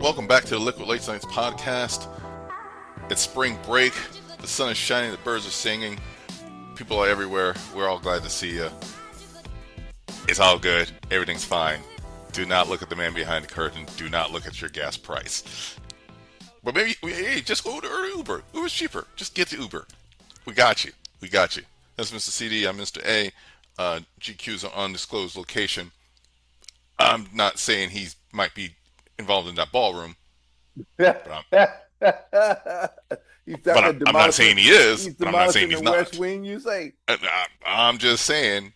Welcome back to the Liquid Late Nights podcast. It's spring break. The sun is shining. The birds are singing. People are everywhere. We're all glad to see you. It's all good. Everything's fine. Do not look at the man behind the curtain. Do not look at your gas price. But maybe, hey, just go to Uber. Uber's cheaper. Just get the Uber. We got you. We got you. That's Mr. CD. I'm Mr. A. GQ's an undisclosed location. I'm not saying he might be involved in that ballroom, but I'm not saying he is, He's but I'm not saying demolishing he's the West not. Wing, you say? I'm just saying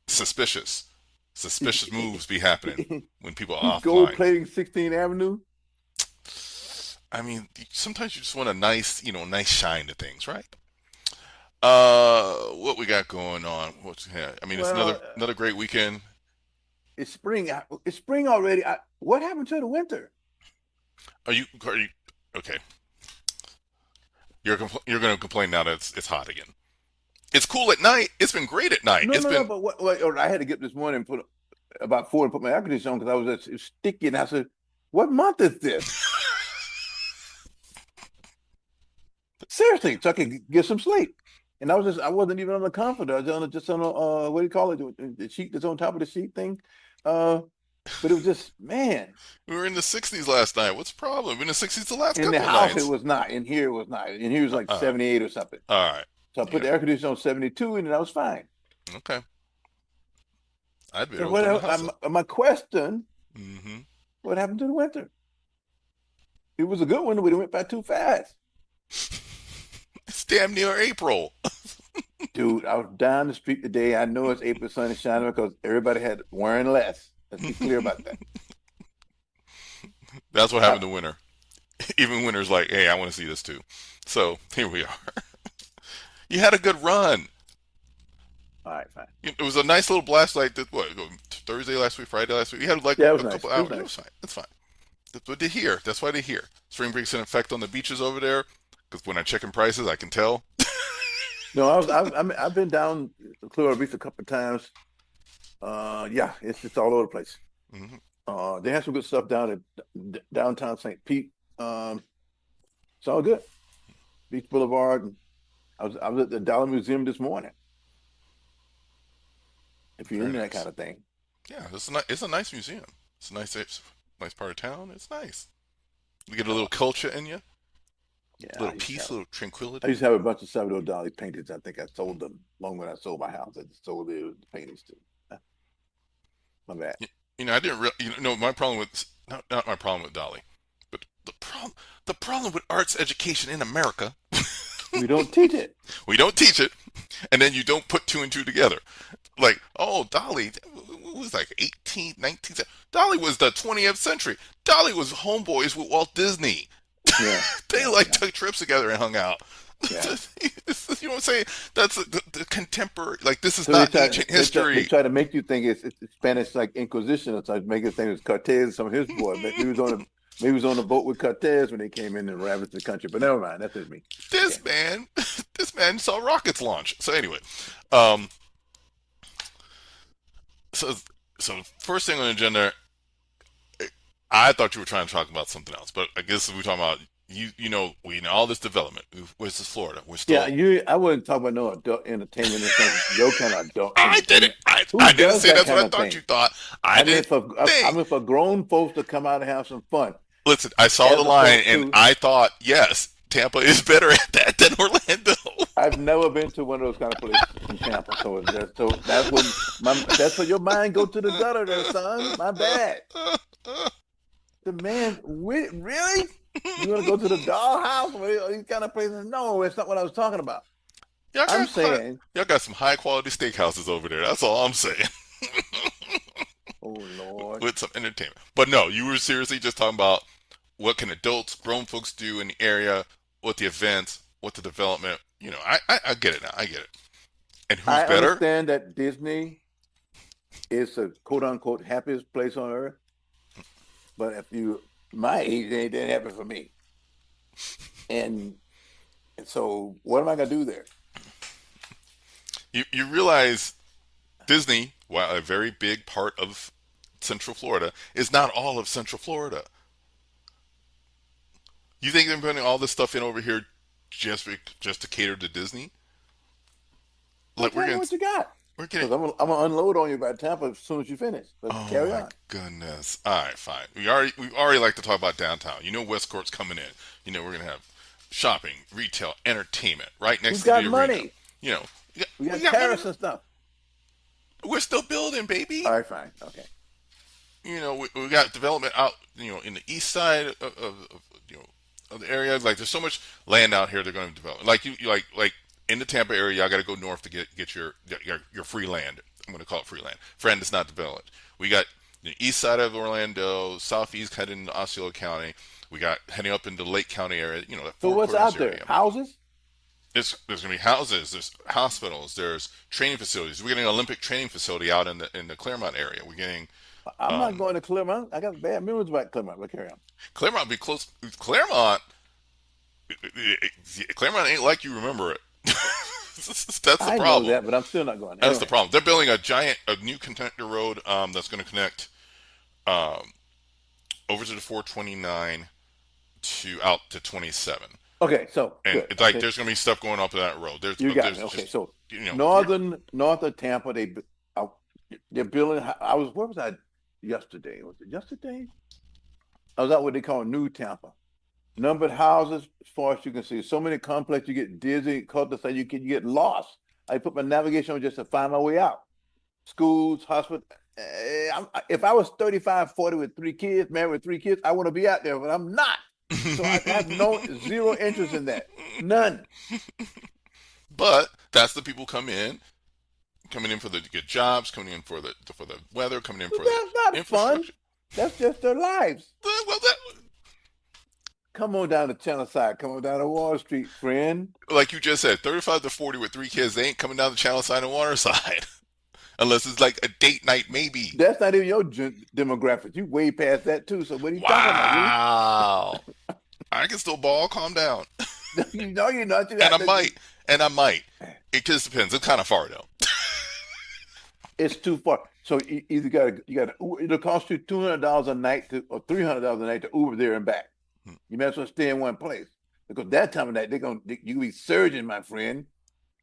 suspicious. Suspicious moves be happening when people are He's gold offline. plating 16th Avenue. I mean, sometimes you just want a nice, nice shine to things, right? What we got going on? I mean, it's Well, another great weekend. it's spring. It's spring already. What happened to the winter? Are you okay? You're going to complain now that it's hot again. It's cool at night. It's been great at night. No, It's no, no. been But I had to get up this morning and put about four and put my air conditioner on because it was sticky. And I said, "What month is this?" Seriously, so I could get some sleep. And I wasn't even on the comforter. I was just on a what do you call it? The sheet that's on top of the sheet thing. Uh, but it was just, man. we were in the 60s last night. What's the problem? In the 60s the last In the couple of house, it nights. was not. In here, it was not. In here, it was like Uh, 78 or something. all right. So I put Yeah. the air conditioner on 72, and I was fine. Okay. I'd be So able to turn the house up. my question, Mm-hmm. what happened to the winter? It was a good one, but it went by too fast. It's damn near April. Dude, I was down the street today. I know it's April sun is shining because everybody had wearing less. Let's be clear about that. That's what I, happened to winter. Even winter's like, hey, I want to see this too. So here we are. You had a good run. all right, fine. It was a nice little blast like that. What, Thursday last week, Friday last week? You had like Yeah, it was a nice. couple It was hours. It was nice. fine. That's fine. That's what they hear. That's why they hear. Spring break's in effect on the beaches over there. Because when I check in prices, I can tell. No, I've been down Clear Beach a couple of times. Yeah, it's all over the place. Hmm. They have some good stuff down at downtown St. Pete. It's all good. Beach Boulevard. And I was at the Dollar Museum this morning. If you're Very into that kind nice. of thing, Yeah, it's a nice museum. It's a nice part of town. It's nice. You get a little uh, culture in you, a yeah, little peace, a little I tranquility. used to have a bunch of Salvador Dali paintings. I think I sold them long when I sold my house. I just sold the paintings too. My bad. I didn't. My problem with not my problem with Dolly, but the problem with arts education in America, We don't teach it. we don't teach it, and then you don't put two and two together. Like, oh, Dolly was like 18th, 19th. Dolly was the 20th century. Dolly was homeboys with Walt Disney. Yeah, They yeah, like yeah, took trips together and hung out. yeah. You know what I'm saying? That's the contemporary. Like, this is So they not try ancient they history. try to make you think it's Spanish like Inquisition, or something, make it think it's Cortez and some of his boys. Maybe he was on a boat with Cortez when they came in and ravaged the country. But never mind, that's just me. Okay. This man, this man saw rockets launch. So anyway, um, so so first thing on the agenda, I thought you were trying to talk about something else, but I guess we're talking about we know all this development. Where's this Florida? We're Yeah, still. I wouldn't talk about no adult entertainment or something. Your kind of adult I did it. entertainment. I Who didn't does say that that's what kind I of thought you thing? thought. I didn't I think. mean for grown folks to come out and have some fun, Listen, I saw the as line opposed and to I thought, yes, Tampa is better at that than Orlando. I've never been to one of those kind of places in Tampa. That's when your mind go to the gutter there, son. My bad. The man, really? You want to go to the dollhouse or these kind of places? No, it's not what I was talking about. y'all I'm got quite, saying, y'all got some high quality steakhouses over there. That's all I'm saying. oh Lord. With some entertainment. But no, you were seriously just talking about what can adults, grown folks do in the area, what the events, what the development. I get it now. I get it. And who's I better? understand that Disney is a quote unquote happiest place on earth, but if you my age, it ain't that happy for me. And, and so what am I gonna do there? You realize Disney, while a very big part of Central Florida, is not all of Central Florida. You think they're putting all this stuff in over here just to cater to Disney? Well, Like tell me what you got. we're getting. Because I'm gonna unload on you by Tampa as soon as you finish. But Oh carry my on. goodness! All right, fine. We already like to talk about downtown. You know, Westcourt's coming in. You know, we're gonna have shopping, retail, entertainment right We've next to got the arena. money. You know, We we got got money. tariffs and stuff. We're still building, All baby. right, fine. Okay. You know, we got development out. You know, in the east side of you know of the area. Like, there's so much land out here they're going to develop. Like you like in the Tampa area, I got to go north to get your free land. I'm going to call it free land. Friend, it's not developed. We got the east side of Orlando, southeast heading into Osceola County. We got heading up into Lake County area. You know, that So Four what's Corners out there? area. Houses? There's going to be houses, there's hospitals, there's training facilities. We're getting an Olympic training facility out in the Claremont area. We're getting I'm not um, going to Claremont. I got bad memories about Claremont. But carry on. Claremont be close. Claremont ain't like you remember it. That's the I know problem. that, but I'm still not going. That's the Anyway, problem. They're building a new connector road that's going to connect um, over to the 429 to out to 27. okay, so And good. it's like Okay, there's going to be stuff going up that road. you got There's me. Okay, just so we're, north of Tampa, uh, they're building. I was where was I yesterday? Was it yesterday? I was out what they call New Tampa. Numbered houses, as far as you can see. So many complexes, you get dizzy, cul-de-sac, you get lost. I put my navigation on just to find my way out. Schools, hospitals. If I was 35, 40 with three kids, married with three kids, I want to be out there, but I'm not. So I have no zero interest in that. None. but that's the people coming in for the good jobs, coming in for the weather, coming in But for the that's not fun. infrastructure. That's just their lives. Well, Come on down to Channel Side. Come on down to Wall Street, friend. like you just said, 35 to 40 with three kids, they ain't coming down the channel side and water side. Unless it's like a date night, maybe. That's not even your demographic. You way past that too. So what are you talking about? Wow. I can still ball, calm down. You know you're not. You And got I might. And I might. It just depends. It's kind of far, though. It's too far. So you either it'll cost you $200 a night or $300 a night to Uber there and back. You might as well stay in one place because that time of night you can be surging, my friend,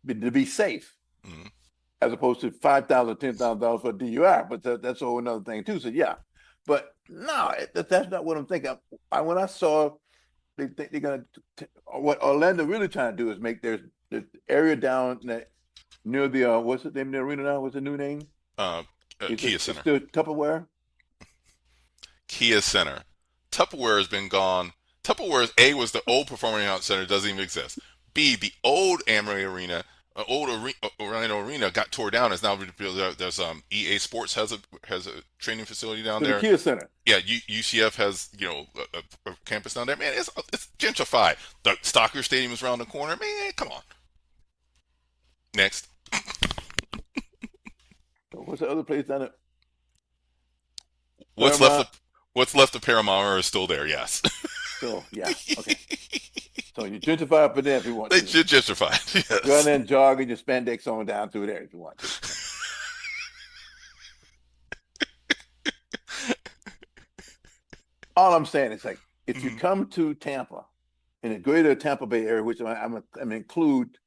to be safe, Mm-hmm. as opposed to $5,000, $10,000 for a DUI. But that's a whole another thing too. So yeah, but no, that's not what I'm thinking. When I saw they think they're gonna what Orlando really trying to do is make their area down near the what's the name of the arena now? What's the new name? Uh, Kia It's Center. still Tupperware. Kia Center. Tupperware has been gone. Tupperware A was the old Performing Arts Center, doesn't even exist. B, the old Amory Arena, Orlando Arena got tore down. It's now rebuilt. There's EA Sports has a training facility down To the there. Kia Center. Yeah, UCF has a campus down there. Man, it's gentrified. The Stalker Stadium is around the corner. Man, come on. Next, So what's the other place down there? what's left Paramount. of what's left of Paramount is still there. Yes, So yeah, okay. So you gentrify up in there if you want they to. gentrified. Go out Yes. there and jog and your spandex on down through there if you want to. All I'm saying is like if you Mhm. come to Tampa in the greater Tampa Bay area, which I'm include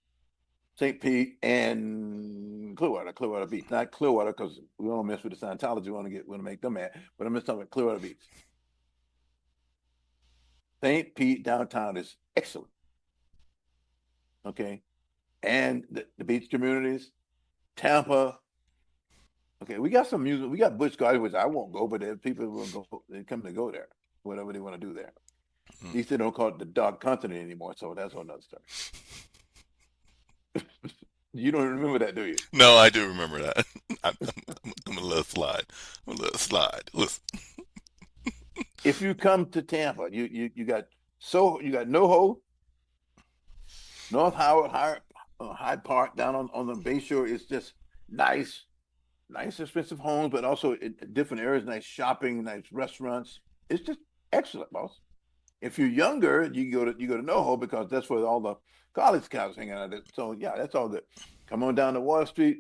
St. Pete and Clearwater Beach, not Clearwater because we don't mess with the Scientology. We want to make them mad, but I'm just talking about Clearwater Beach. St. Pete downtown is excellent. Okay, and the beach communities, Tampa. Okay, we got some music. We got Busch Gardens, which I won't go, but there's people who will go. They come to go there, whatever they want to do there. At least they don't call it the Dog Continent anymore, so that's another story. You don't remember that, do you? No, I do remember that. I'm gonna let it slide. I'm gonna let it slide. Listen. If you come to Tampa, you got NoHo, North Howard, Hyde Park down on the Bay Shore is just nice, nice expensive homes, but also in different areas, nice shopping, nice restaurants. It's just excellent, boss. If you're younger, you go to NoHo because that's where all the college scouts hang out. So yeah, that's all good. Come on down to Wall Street,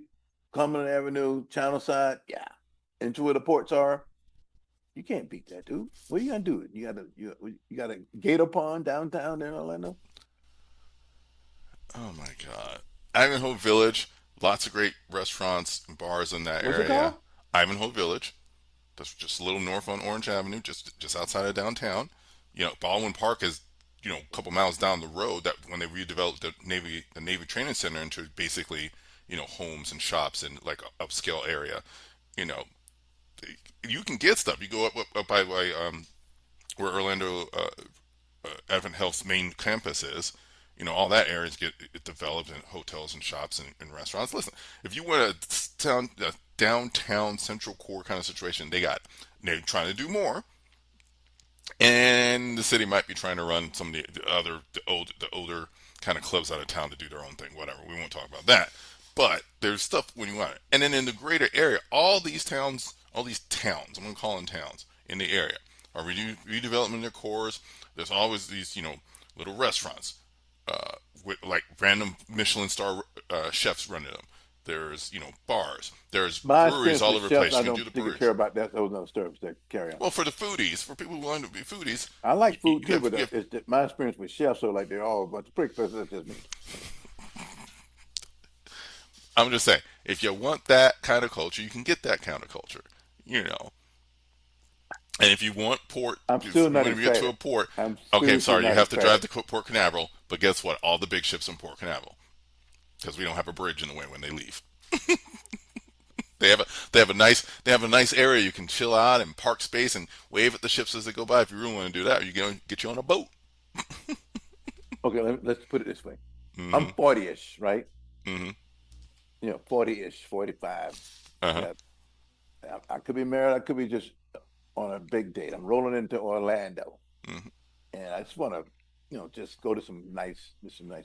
Cumberland Avenue, Channel Side, yeah, into where the ports are. You can't beat that, dude. What are you gonna do? You got a gator pond downtown there in Orlando. Oh my God. Ivanhoe Village, lots of great restaurants and bars in that What's it area. called? Ivanhoe Village, that's just a little north on Orange Avenue, just outside of downtown. Baldwin Park is a couple miles down the road. That when they redeveloped the Navy Training Center into basically homes and shops and like a upscale area. You know, you can get stuff. You go up by where Orlando Advent Health's main campus is. All that areas get developed in hotels and shops and restaurants. Listen, if you want a downtown central core kind of situation, they're trying to do more, and the city might be trying to run some of the older kind of clubs out of town to do their own thing. Whatever, we won't talk about that. But there's stuff when you want it, and then in the greater area, all these towns, I'm gonna call them towns in the area, are redeveloping their cores. There's always these little restaurants with like random Michelin star chefs running them. There's bars. There's My breweries experience all with over the chefs, place. I You can don't do the particularly breweries. care about that. Those other stories that carry on. Well, for the foodies, for people who want to be foodies, I you, like you food too, have, but you have, it's my experience with chefs are like they're all a bunch of pricks. That's just me. I'm just saying, if you want that kind of culture, you can get that kind of culture. You know, and if you want port, I'm if still you not want to get to a excited. port, I'm okay, I'm seriously sorry, you not have to drive excited. to Port Canaveral. But guess what? All the big ships in Port Canaveral because we don't have a bridge in the way when they leave. They have a nice area you can chill out and park space and wave at the ships as they go by. If you really want to do that, you get you on a boat. Okay, let's put it this way. I'm Mm-hmm. 40-ish, right? Mm-hmm. 40-ish, 45. Uh-huh. Yeah, I could be married. I could be just on a big date. I'm rolling into Orlando, Mm-hmm. and I just want to, just go to some nice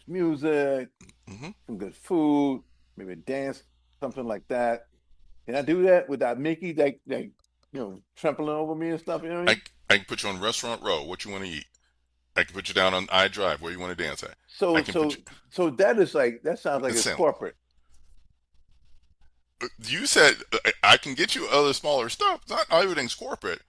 music, Mm-hmm. some good food, maybe dance, something like that. Can I do that without Mickey trampling over me and stuff? You know what I I mean? I can put you on Restaurant Row. What you want to eat? I can put you down on I Drive. Where you want to dance at? I So can put so you. so that is like that sounds like it's Listen, corporate. you said I can get you other smaller stuff. Not everything's corporate.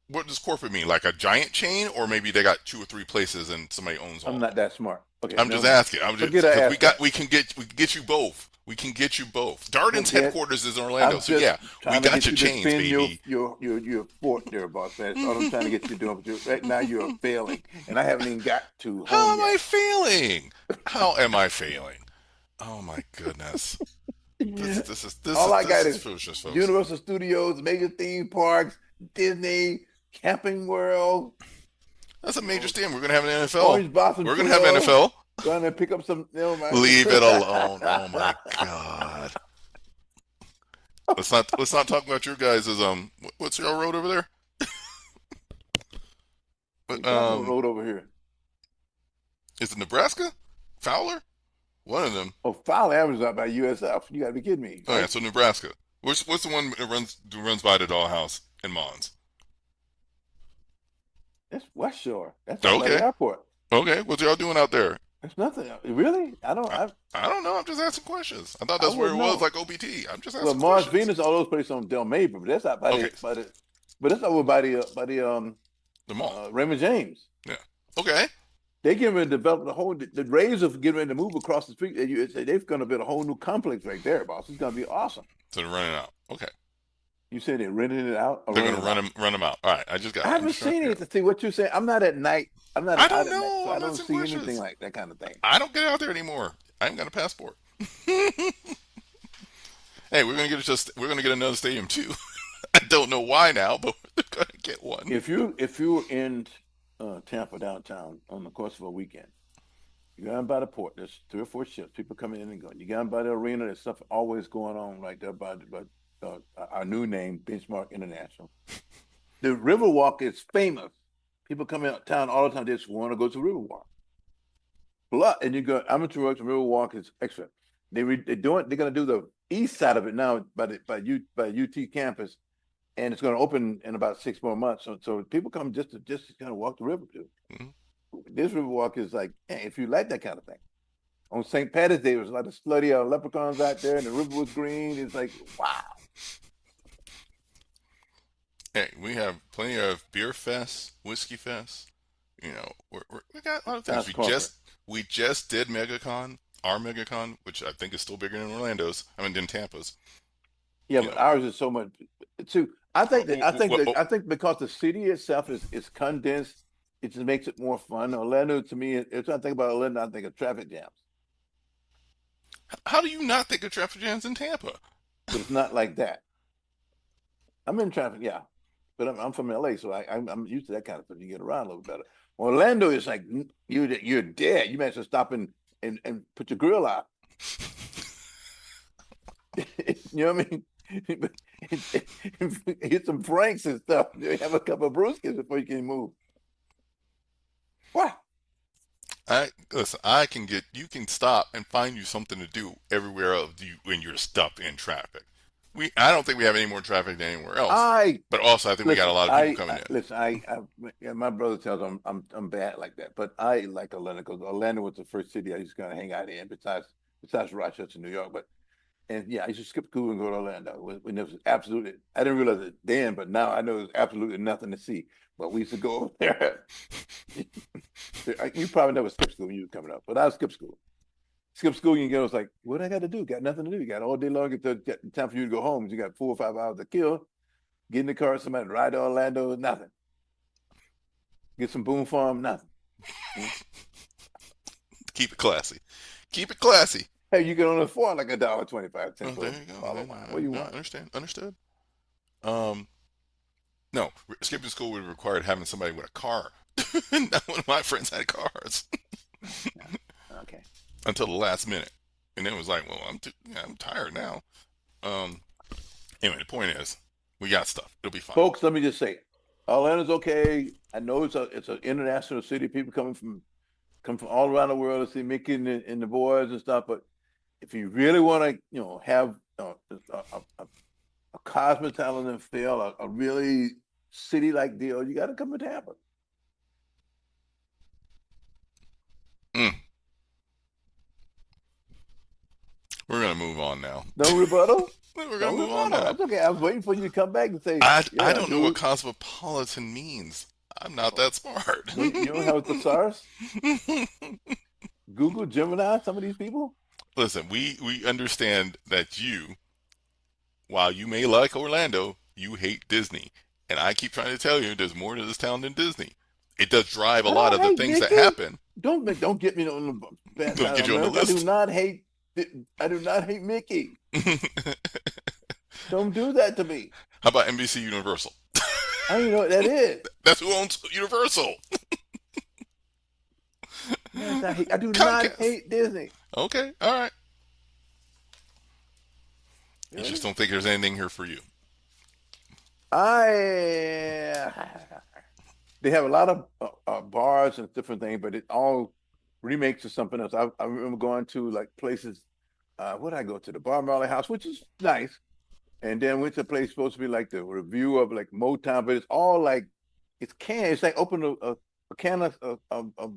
What does corporate mean? Like a giant chain, or maybe they got two or three places and somebody owns I'm all of not them? that smart. Okay, I'm never just mind. asking. I'm just Forget I because asked that. we can get you both. We can get you both. Darden's Forget. headquarters is in Orlando, I'm so just yeah, we trying to got get your you to chains, spin your baby. your your your fort there, boss man. That's all I'm trying to get you doing. But right now you are failing, and I haven't even got to How home am I yet. failing? How am I failing? Oh my goodness. This this is this All is I this got is is foolishness, folks. Universal Studios, major theme parks, Disney, Camping World, That's a you major know, stand. We're gonna have an NFL. Orange Blossom We're gonna have Trail. NFL. Going to pick up some, my. Leave it alone. Oh my god. Let's not talk about your guys' what's your road over there? You But, talking about road over here? is it Nebraska? Fowler? One of them. Oh, File Avenue out by USF. You got to be kidding me, Oh yeah, right? so Nebraska. What's the one that runs by the dollhouse in Mons? That's West Shore. That's out by the Okay. airport. Okay. What y'all doing out there? That's nothing. Really? I don't. I, I don't know. I'm just asking questions. I thought I that's where wouldn't it was, know. like OBT. I'm just Well, asking Mars questions. Venus, all those places on Del May, but that's out Okay. but that's over by the The mall. Raymond James. Yeah. Okay. They getting ready to develop the Rays are getting ready to move across the street. They're going to build a whole new complex right there, boss. It's going to be awesome. So they're running out. Okay. You said they're renting it out or They're running gonna it run out? him out. All right. I I'm haven't just trying to seen figure it out. to see what you're saying. I'm not at night. I'm not I out don't at night, know. so I I'm don't asking see anything questions. like that kind of thing. I don't get out there anymore. I haven't got a passport. Hey, we're gonna get another stadium too. I don't know why now, but we're gonna get one. If you're in Tampa downtown on the course of a weekend, you got by the port. There's 3 or 4 ships. People coming in and going. You got by the arena. There's stuff always going on right there by our new name, Benchmark International. The Riverwalk is famous. People come out town all the time. They just want to go to Riverwalk. And you go amateur works and Riverwalk is extra. They're doing. They're going to do the east side of it now by UT campus, and it's going to open in about 6 more months. So people come just to kind of walk the river too. Mhm. This Riverwalk is like, hey, if you like that kind of thing. On St. Patrick's Day, there was a lot of slutty leprechauns out there, and the river was green. It's like, wow. Hey, we have plenty of beer fests, whiskey fests. We got a lot of things. That's corporate. We just did Megacon, our Megacon, which I think is still bigger than Orlando's. I mean, than Tampa's. Yeah, You but know, ours is so much too. I think that oh, I think because the city itself is condensed, it just makes it more fun. Orlando to me, if I think about Orlando, I think of traffic jams, how do you not think of traffic jams in Tampa? but it's not like that. I'm in traffic, yeah, but I'm from LA, so I'm used to that kind of stuff. You get around a little better. Orlando is like you're dead. You might as well stop and put your grill out. You know what I mean? Hit some franks and stuff. Have a couple of brewskis before you can move. What? I listen. I can get you can stop and find you something to do everywhere else you when you're stuck in traffic. I don't think we have any more traffic than anywhere else. I But also, I think we got a listen. lot of people coming in. Listen. Yeah, my brother tells me I'm bad like that, but I like Orlando because Orlando was the first city I used to kind of hang out in. Besides Rochester, New York, but and yeah, I used to skip school and go to Orlando when there was absolutely. I didn't realize it then, but now I know there's absolutely nothing to see. But we used to go over there. You probably never skipped school when you were coming up, but I skipped school. Skip school, you get. It's like, what I got to do? Got nothing to do. You got all day long. Get time for you to go home. You got 4 or 5 hours to kill. Get in the car, somebody ride to Orlando, nothing. Get some Boom Farm, nothing. Hmm? Keep it classy. Keep it classy. Hey, you get on the floor like $1.25, 10 Oh, for there a you go. bottle of wine. What do you No, want? understand. Understood. Um, no, skipping school would have required having somebody with a car. Not one of my friends had cars Yeah. Okay. until the last minute, and then it was like, well, I'm tired now. Um, anyway, the point is, we got stuff. It'll be fine. Folks, let me just say, Orlando's okay. I know it's an international city. People come from all around the world to see Mickey and the boys and stuff. But if you really want to, have a cosmopolitan feel, a really city-like deal, you got to come to Tampa. Mm, we're gonna move on now. No rebuttal? We're gonna No move on rebuttal. now. That's okay. I was waiting for you to come back and say, I yeah, don't know what dude. cosmopolitan means. I'm not that smart. You don't have a thesaurus? Google, Gemini, some of these people? Listen, we understand that while you may like Orlando, you hate Disney. And I keep trying to tell you there's more to this town than Disney. It does drive a I lot don't of the hate things that Mickey. happen. Don't get me on the bad Don't side get of you on the America. list. I do not hate Mickey. How Don't do that to me. about NBC Universal? I don't even know what that is. That's who owns Universal. Yes, I do not Comcast. hate Disney. Okay, all right. You just Really? don't think there's anything here for you. I they have a lot of bars and different things, but it all remakes of something else. I remember going to like places. What did I go to? The Bar Marley House, which is nice, and then went to a place supposed to be like the review of like Motown, but it's all like it's canned. It's like open a can of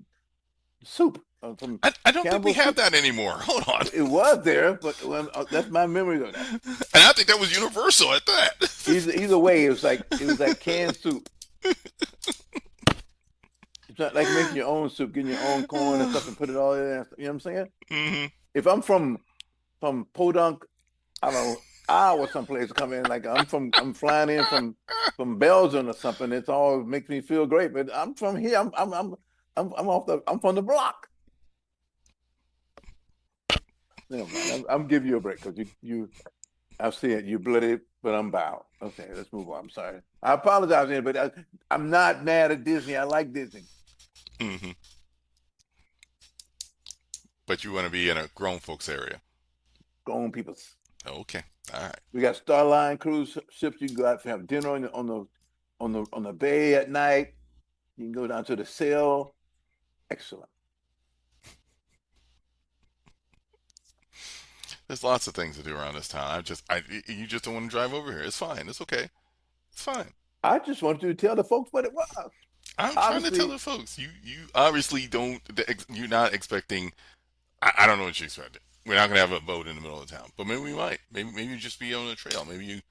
soup from I don't think we Campbell's have soup. that anymore. Hold on. It was there, but that's my memory of that. And I think that was Universal at that. Either way, it was like canned soup. It's not like making your own soup, getting your own corn and stuff and put it all in there. You know what I'm saying? Hmm. If I'm from Podunk, I don't know, Iowa someplace come in, like I'm flying in from Belgium or something, it's all makes me feel great. But I'm from here. I'm from the block. Never mind. I'm giving you a break because I see it. You bloody, but I'm bowed. Okay, let's move on. I'm sorry. I apologize, Ian, but I'm not mad at Disney. I like Disney. Hmm. But you want to be in a grown folks area. Grown people. Okay. All right. We got Starline cruise ships. You can go out and have dinner on the bay at night. You can go down to the sail. Excellent. There's lots of things to do around this town. You just don't want to drive over here. It's fine. It's okay. It's fine. I just wanted you to tell the folks what it was. I'm trying to tell Obviously, the folks. You obviously don't. You're not expecting. I don't know what you expected. We're not gonna have a boat in the middle of town, but maybe we might. Maybe you just be on the trail. Maybe you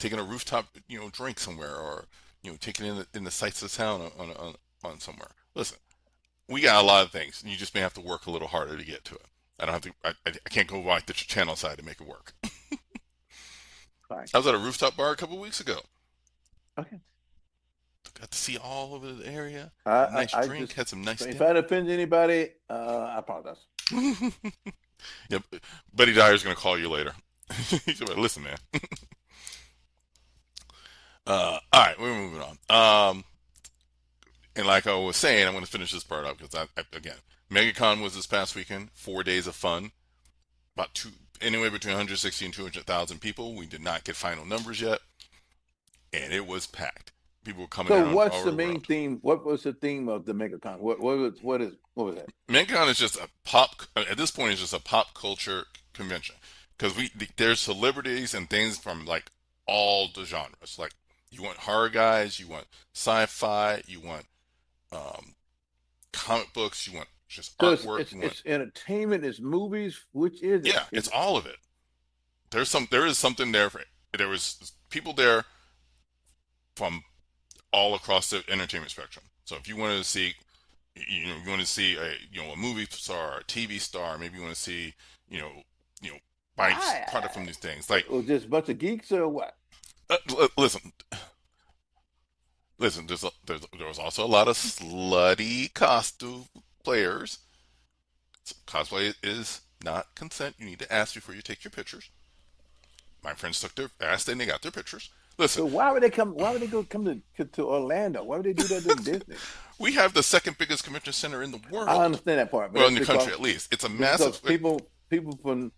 taking a rooftop, drink somewhere, or taking in the sights of town on somewhere. Listen, we got a lot of things. You just may have to work a little harder to get to it. I don't have to. I can't go right the channel side to make it work. Fine. I was at a rooftop bar a couple weeks ago. Okay. Got to see all over the area. I Drink. just, Had some nice if dinner. I offend anybody, I apologize. Yep. Buddy Dyer's gonna call you later. He's like, listen, man. All right, we're moving on. And like I was saying, I'm going to finish this part up because again, Megacon was this past weekend. 4 days of fun. Anywhere between 160 and 200,000 people. We did not get final numbers yet, and it was packed. People were coming. So, what's the main theme? What was the theme of the Megacon? What was that? Megacon is just a pop. At this point, it's just a pop culture convention because there's celebrities and things from like all the genres. Like you want horror guys, you want sci-fi, you want comic books, you want just artwork. It's entertainment, it's movies. Which is it? Yeah, it's all of it. There is something there there was people there from all across the entertainment spectrum. So if you wanted to see, you want to see a movie star, a TV star, maybe you want to see, buy product from these things. Like, just a bunch of geeks or what? Listen. There was also a lot of slutty costume players. Cosplay is not consent. You need to ask before you take your pictures. My friends asked and they got their pictures. Listen. So why would they come? Why would they come to Orlando? Why would they do that in Disney? We have the second biggest convention center in the world. I understand that part. Well, in the country at least. It's a massive. People from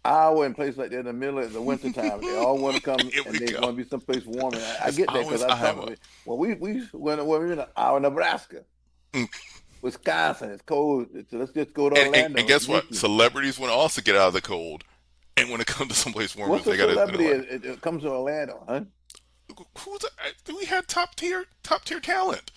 Iowa and places like that in the middle of the winter time, they all want to come and they want to be someplace warm. And I get that because we were in Iowa, Nebraska, Wisconsin. It's cold, so let's just go to Orlando. And guess what? Celebrities want to also get out of the cold and want to come to someplace warm. What's a celebrity it comes to Orlando, huh? We had top tier talent.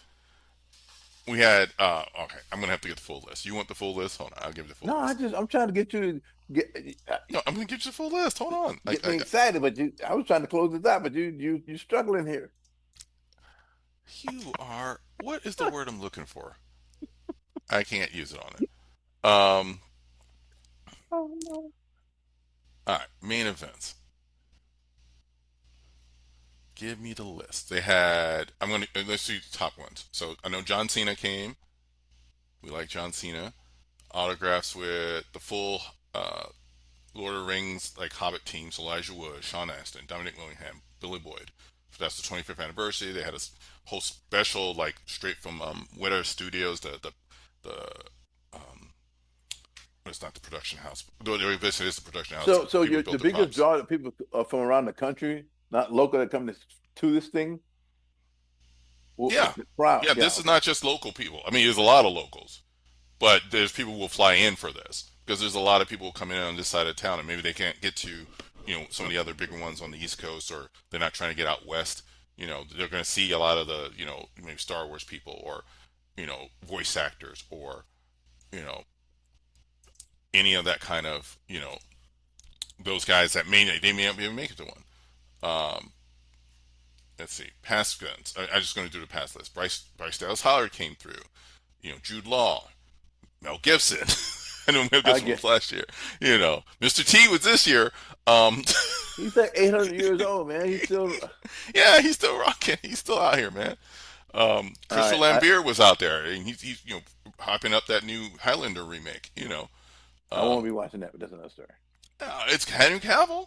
We had okay. I'm gonna have to get the full list. You want the full list? Hold on, I'll give you the full list. No, I'm trying to get you to get. No, I'm gonna get you the full list. Hold on. Get me excited, but I was trying to close this out, but you're struggling here. You are. What is the word I'm looking for? I can't use it on it. Oh no. All right, main events. Give me the list. They had. Let's do the top ones. So I know John Cena came. We like John Cena. Autographs with the full Lord of the Rings like Hobbit team. So Elijah Wood, Sean Astin, Dominic Willingham, Billy Boyd. So that's the 25th anniversary. They had a whole special like straight from Weta Studios. It's not the production house. It is the production house. So you're the biggest draw of people from around the country, not local, that come to this thing. Well, yeah. This is not just local people. I mean, there's a lot of locals, but there's people who will fly in for this because there's a lot of people coming in on this side of town, and maybe they can't get to some of the other bigger ones on the East Coast, or they're not trying to get out west. They're going to see a lot of the maybe Star Wars people, or voice actors, or any of that kind of those guys that may not even make it to one. Let's see, past guns. I'm just going to do the past list. Bryce Dallas Howard came through. Jude Law, Mel Gibson. I know Mel Gibson was last year. Mr. T was this year. He's like 800 years old, man. He's still. Yeah, he's still rocking. He's still out here, man. Christopher Lambert was out there, and he's hopping up that new Highlander remake. I won't be watching that, but that's another story. It's Henry Cavill.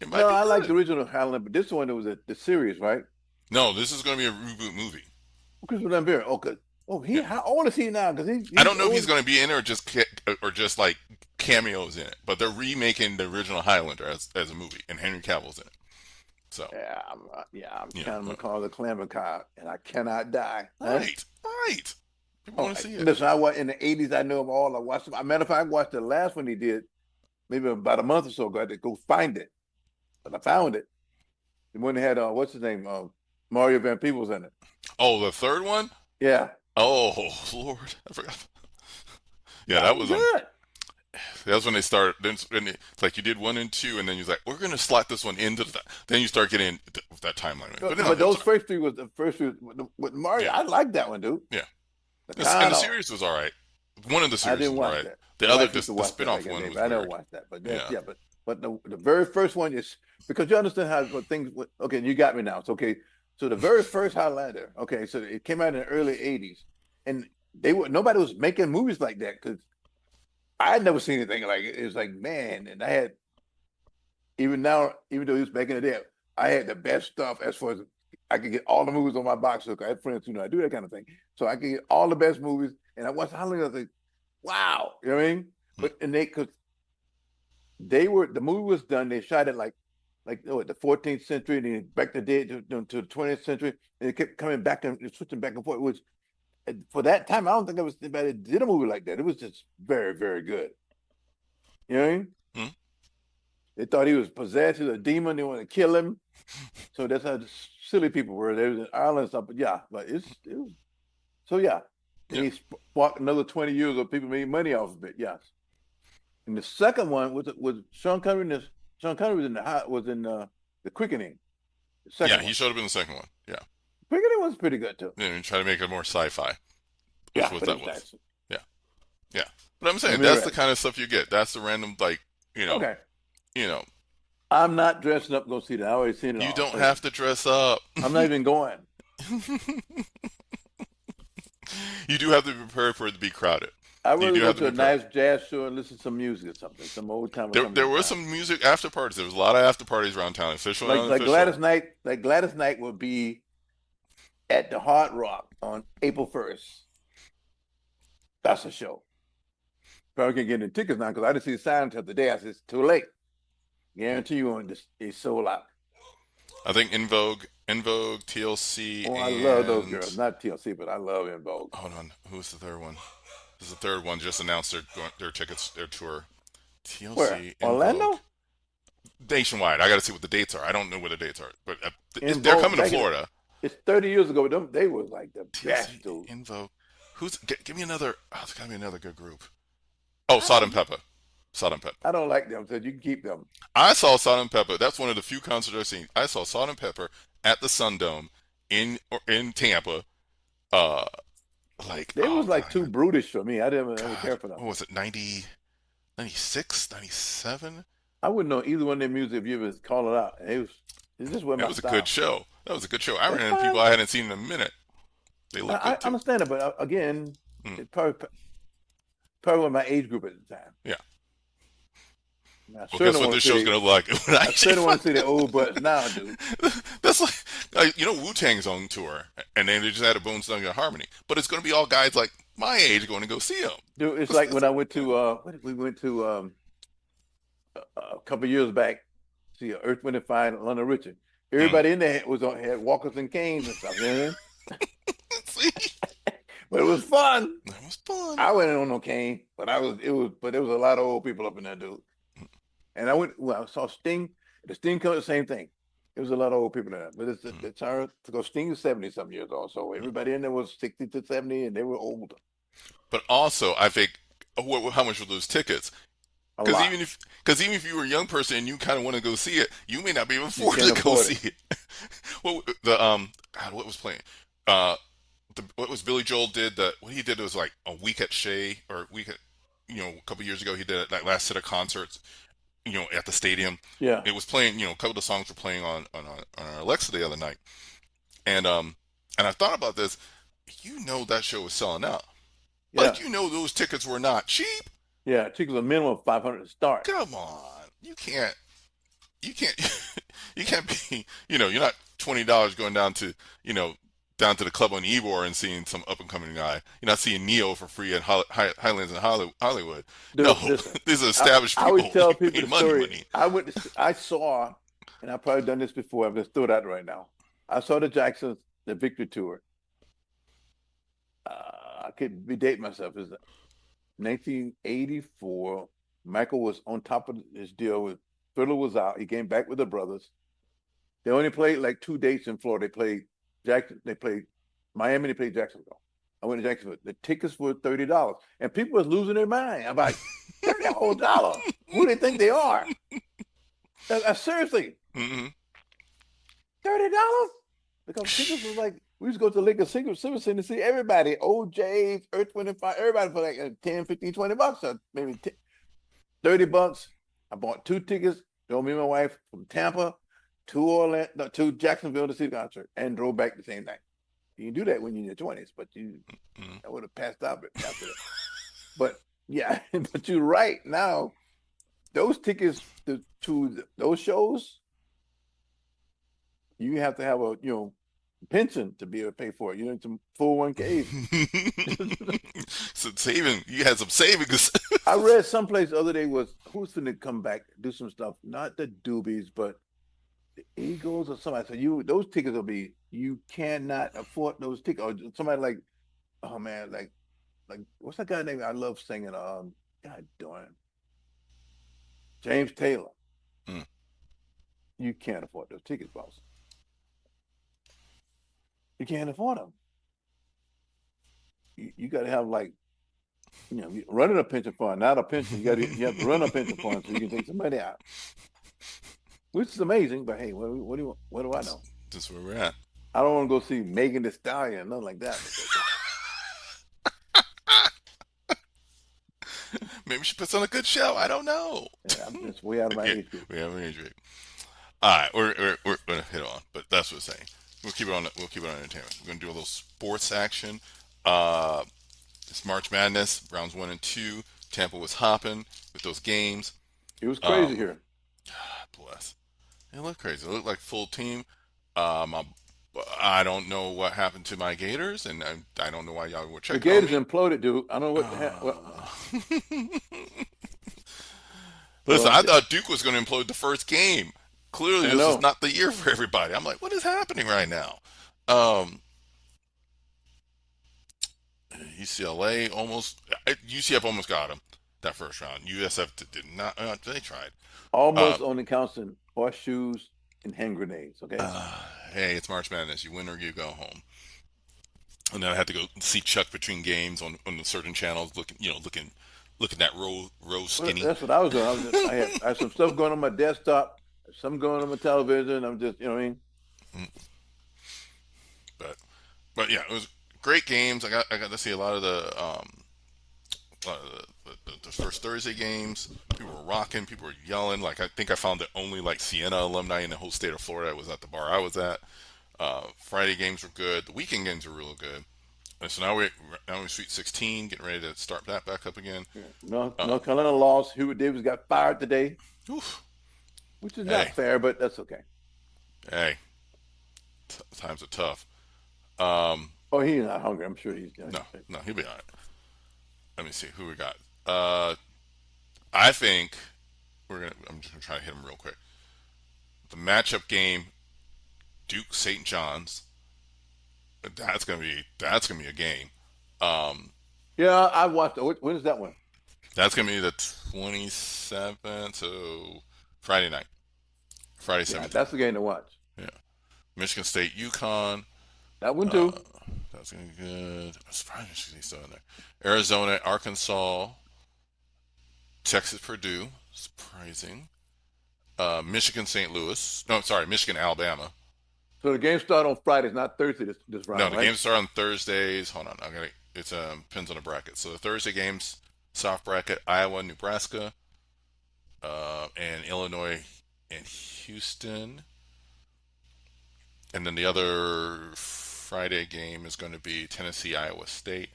No, I like the original Highlander, but this one was the series, right? No, this is going to be a reboot movie. Christopher Lambert. Okay. Oh, I want to see it now because I don't know if he's going to be in it or just like cameos in it, but they're remaking the original Highlander as a movie, and Henry Cavill's in it. So I'm kind of McCall the Clamor Cow, and I cannot die. Right. People want to see it. Listen, in the 80s, I know them all. I watched them. As a matter of fact, I watched the last one he did, maybe about a month or so ago. I had to go find it, but I found it. The one that had what's his name, Mario Van Peebles in it. Oh, the third one. Yeah. Oh Lord, I forgot. Yeah, that was good. That's when they start. Then it's like you did 1 and 2, and then you're like, we're gonna slot this one into the. Then you start getting with that timeline. But no, But it was those first three was the first three with Mario. yeah, I like that one, dude. yeah. The And the Kano. series was all right. One of the I series didn't was all watch right. that. The My other, wife used to the watch that spin-off back in the one day, was but I never weird. watched that. But that's Yeah, yeah, but the very first one is because you understand how what things. Okay, you got me now. It's okay. So the very first Highlander. Okay, so it came out in the early '80s, and they were nobody was making movies like that because I had never seen anything like it. It was like man, and I had even now, even though he was back in the day, I had the best stuff as far as I could get all the movies on my box. So I had friends who know I do that kind of thing. So I could get all the best movies, and I watched Highlander. I was like, wow, you know what I mean? hmm. But and they because they were the movie was done. They shot it like the 14th century, and then back the day to the 20th century, and it kept coming back and switching back and forth. It was for that time. I don't think it was anybody that did a movie like that. It was just very very good. You know what I mean? Hmm. They thought he was possessed with a demon. They wanted to kill him. So that's how silly people were. They was in Ireland and stuff. But yeah, but it was so yeah. And Yeah, he sparked another 20 years of people made money off of it. Yes. And the second one was Sean Connery. Sean Connery was in the Quickening. The yeah. second He one. showed up in the second one. Yeah, Quickening was pretty good too. and try to make it more sci-fi. Is Yeah, what but it that was was. nice. Yeah, yeah. But I'm saying Let me that's the rest. kind of stuff you get. That's the random like you know, Okay. you know. I'm not dressing up to go see that. I already seen it You all. don't So have to dress up. I'm not even going. You do have to be prepared for it to be crowded. I'd You rather do go have to to be a prepared. nice jazz show and listen to some music or something, some old time or There something like was that. some music after parties. There was a lot of after parties around town, official and unofficial. Like Gladys Knight will be at the Hard Rock on April 1st. That's a show. Probably can get any tickets now because I didn't see the sign until today. I said it's too late. Guarantee you on this it's sold out. I think In Vogue, TLC, Oh, I love those and girls. Not TLC, but I love In Vogue. hold on, who's the third one? This is the third one. Just announced their tickets, their tour. Where? TLC, In Vogue, Orlando? nationwide. I got to see what the dates are. I don't know where the dates are, but In they're Vogue coming to back in Florida. it's 30 years ago, but them they was like the TLC, best, dude. In Vogue. Give me another? Oh, there's got to be another good group. Oh, I Salt and don't Pepper. Salt and Pepper. I don't like them, so you can keep them. I saw Salt and Pepper. That's one of the few concerts I've seen. I saw Salt and Pepper at the Sun in Tampa. Uh, like They oh was like too god, brutish for me. I didn't ever God, care for them. what was it? 90, 96, 97? I wouldn't know either one of their music if you ever call it out. It just wasn't It my was a good style. show. That was a good show. I That's ran into people fine. I hadn't seen in a minute. They look I good too. understand it, but again, Mm, it probably was my age group at the time. yeah. I Well, guess certainly what want this to see show's gonna look like when I I see certainly want to see the old butts now, dude. That's like Wu Tang's on tour, and then they just had a Bones Thugs and Harmony, but it's gonna be all guys like my age going to go see them. Dude, it's That's, like that's when I went to we went to a couple years back, see Earth, Wind and Fire, and Lionel Richie. mm. Everybody in there had walkers and canes and stuff, you know what I mean? See, But it was fun. that was fun. I wasn't on no cane, but but there was a lot of old people up in there, dude. And I saw Sting. The Sting cover, the same thing. It was a lot of old people in there. But Mm, it's hard to go. Sting is 70 some years old. So mm. everybody in there was 60 to 70 and they were older. But also, I think how much were those tickets? A Because lot. even if you were a young person and you kind of want to go see it, you may not be able to You afford can't to go afford it. see it. Well, the God, what was playing? Uh, what was Billy Joel did? What he did was like a week at Shea or a week at a couple years ago he did that last set of concerts at the stadium. Yeah. It was playing. A couple of the songs were playing on our Alexa the other night, and and I thought about this. That show was selling out, Yeah. but those tickets were not cheap. Yeah. It took a minimum of 500 to start. Come on, you can't, you can't be, you're not $20 going down to the club on Ybor and seeing some up and coming guy. You're not seeing Neo for free at Highlands in Hollywood. No, Dude, listen. these are established I always people. tell You people pay the money, story. money. I saw, and I've probably done this before. I'm just throw it out right now. I saw the Jacksons, the Victory Tour. I could be dating myself. It's 1984. Michael was on top of his deal with Fiddler was out. He came back with the brothers. They only played like two dates in Florida. They played Jackson. They played Miami. They played Jacksonville. I went to Jacksonville. The tickets were $30, and people was losing their mind. I'm like, $30 Who do they think they are? Seriously, Mm-hmm. $30 because tickets was like we used to go to the Liquor Silver Center to see everybody, OJ's, Earth, Wind and Fire, everybody for like 10, 15, $20, or maybe $30. I bought two tickets. Drove me and my wife from Tampa to Orlando to Jacksonville to see the concert, and drove back the same night. You can do that when you're in your 20s, but I would have passed out after that. But yeah, but you're right. Now those tickets to those shows, you have to have a pension to be able to pay for it. You need some 401ks. So saving, you had some savings. I read someplace the other day was who's going to come back do some stuff, not the Doobies, but the Eagles or somebody. So those tickets will be you cannot afford those tickets. Or somebody like oh man, like what's that guy name? I love singing. God darn, James Taylor. Mm. You can't afford those tickets, boss. You can't afford them. You got to have like running a pension fund, not a pension. You have to run a pension fund so you can take some money out, which is amazing. But hey, what do I know? That's where we're at. I don't want to go see Megan Thee Stallion, nothing like that. Maybe she puts on a good show. I don't know. Yeah, I'm just way out of my age group. We have an age group. All right, we're gonna hit on, but that's what I'm saying. We'll keep it on. We'll keep it on entertainment. We're gonna do a little sports action. It's March Madness, rounds 1 and 2. Tampa was hopping with those games. It was crazy here. Bless. It looked crazy. It looked like full team. I don't know what happened to my Gators, and I don't know why y'all were checking. The Gators imploded, dude. I don't know what. Listen, I thought Duke was going to implode the first game. Clearly, this is not the year for everybody. I'm like, what is happening right now? UCF almost got him that first round. USF did not. They tried. Almost only counts in horseshoes and hand grenades. Okay. Hey, it's March Madness. You win or you go home. And then I had to go see Chuck between games on the certain channels, looking that row skinny. That's what I was doing. I had some stuff going on my desktop, some going on my television. I'm just, you know what I mean. But yeah, it was great games. I got to see a lot of the first Thursday games. People were rocking. People were yelling. Like I think I found the only like Siena alumni in the whole state of Florida was at the bar I was at. Friday games were good. The weekend games were real good. And so now we're Sweet 16, getting ready to start that back up again. Yeah. North Carolina lost. Hubert Davis got fired today, which is not fair, but that's okay. Hey, times are tough. He's not hungry. I'm sure he's no, he'll be all right. Let me see who we got. I think I'm just gonna try to hit him real quick. The matchup game, Duke St. John's. That's gonna be a game. Yeah, I watched it. When is that one? That's gonna be the 27th, so Friday night, Friday 17th. That's the game to watch. Yeah, Michigan State, UConn. That one too. That's gonna be good. I'm surprised Michigan State's still in there. Arizona, Arkansas, Texas, Purdue. Surprising. Michigan, St. Louis. No, sorry, Michigan, Alabama. So the games start on Fridays, not Thursday this round. No, the right? games start on Thursdays. Hold on, it depends on the bracket. So the Thursday games, soft bracket: Iowa, Nebraska, and Illinois and Houston. And then the other Friday game is going to be Tennessee, Iowa State.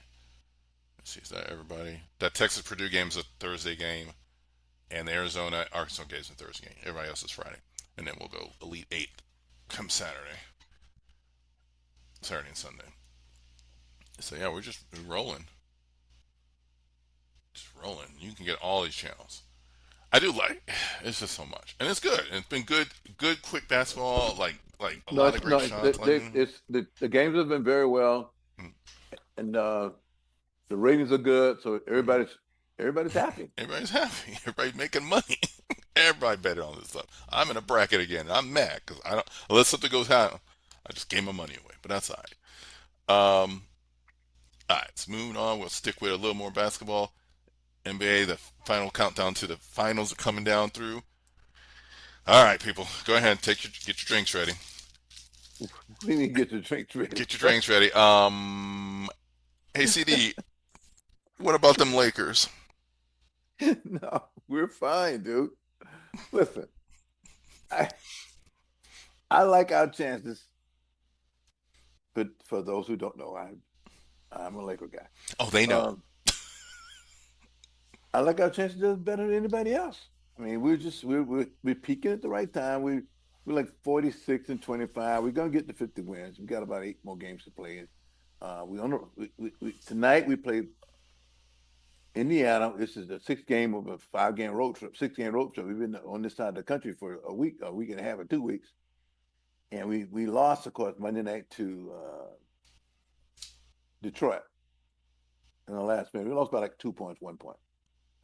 Let's see, is that everybody? That Texas Purdue game is a Thursday game, and the Arizona Arkansas game is a Thursday game. Everybody else is Friday, and then we'll go Elite Eight come Saturday and Sunday. So yeah, we're rolling. Just rolling. You can get all these channels. I do like it's just so much, and it's good. It's been good, quick basketball. Like a lot of great shots. The games have been very well, and the ratings are good. So everybody's happy. Everybody's happy. Everybody's making money. Everybody betted on this stuff. I'm in a bracket again. I'm mad because I don't. Unless something goes down, I just gave my money away. But that's all right. All right, let's move on. We'll stick with a little more basketball. NBA, the final countdown to the finals are coming down through. All right, people, go ahead, get your drinks ready. We need to get the drinks ready. Get your drinks ready. Hey CD, what about them Lakers? No, we're fine, dude. Listen, I I like our chances, but for those who don't know, I'm a Laker guy. Oh, they know. Um, I like our chances just better than anybody else. I mean, we're peaking at the right time. We're like 46-25. We're gonna get to 50 wins. We got about 8 more games to play. We on tonight we play Indiana. This is the sixth game of a 5 game road trip. 6 game road trip. We've been on this side of the country for a week and a half, or 2 weeks, and we lost, of course, Monday night to Detroit in the last minute. We lost by like 2 points, 1 point.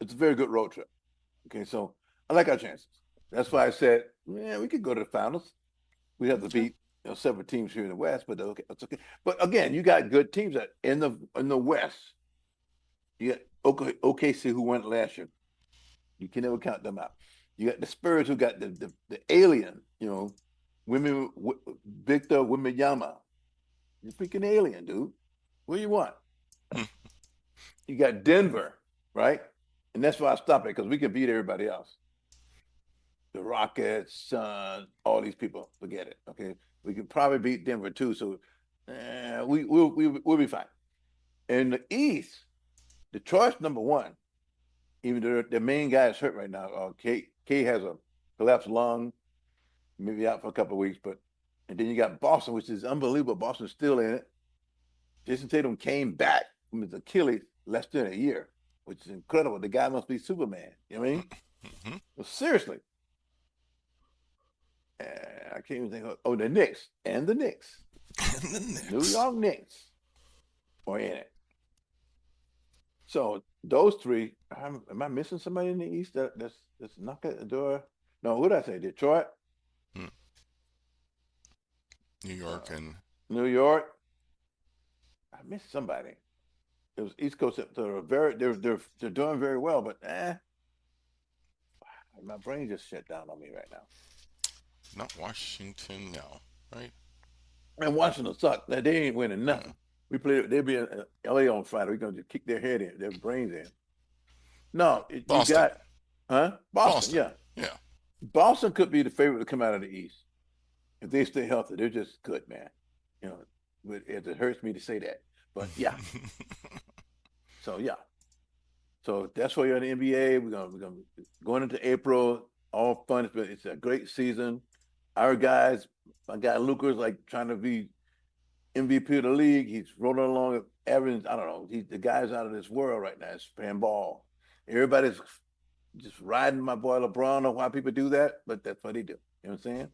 It's a very good road trip. Okay, so I like our chances. That's why I said, yeah, we could go to the finals. We have to Okay. beat several teams here in the West, but okay, that's okay. But again, you got good teams that in the West. You got OKC, who won it last year. You can never count them out. You got the Spurs, who got the alien, women, Victor Wembanyama. You're freaking alien, dude. What do you want? You got Denver, right? And that's why I stopped it, because we can beat everybody else. The Rockets, Suns, all these people, forget it. Okay, we can probably beat Denver too. So we'll be fine. In the East, Detroit's number one. Even though their main guy is hurt right now. K has a collapsed lung, maybe out for a couple of weeks. But and then you got Boston, which is unbelievable. Boston's still in it. Jason Tatum came back from his Achilles less than a year, which is incredible. The guy must be Superman. You know what I mean? Mm-hmm. Well, seriously, I can't even think of. Oh, the Knicks and the Knicks, And the New Knicks. York Knicks, are in it. So those three. Am I missing somebody in the East that's knocking at the door? No, what did I say? Detroit, Hmm. New York uh, and New York. I missed somebody. It was East Coast. They're doing very well, but my brain just shut down on me right now. not Washington now, right? And Washington sucked. They ain't winning Hmm. nothing. We played. They'll be in LA on Friday. We're gonna just kick their head in, their brains in. No, you Boston. got, huh? Boston, Boston. yeah. Yeah. Boston could be the favorite to come out of the East if they stay healthy. They're just good, man. You know, it hurts me to say that, but yeah. So yeah. So that's why you're in the NBA. We're gonna going into April. All fun. It's a great season. Our guys, my guy Luca's like trying to be MVP of the league. He's rolling along, averaging. I don't know. The guy's out of this world right now. He's playing ball. Everybody's just riding my boy LeBron. I don't know why people do that, but that's what they do. You know what I'm saying?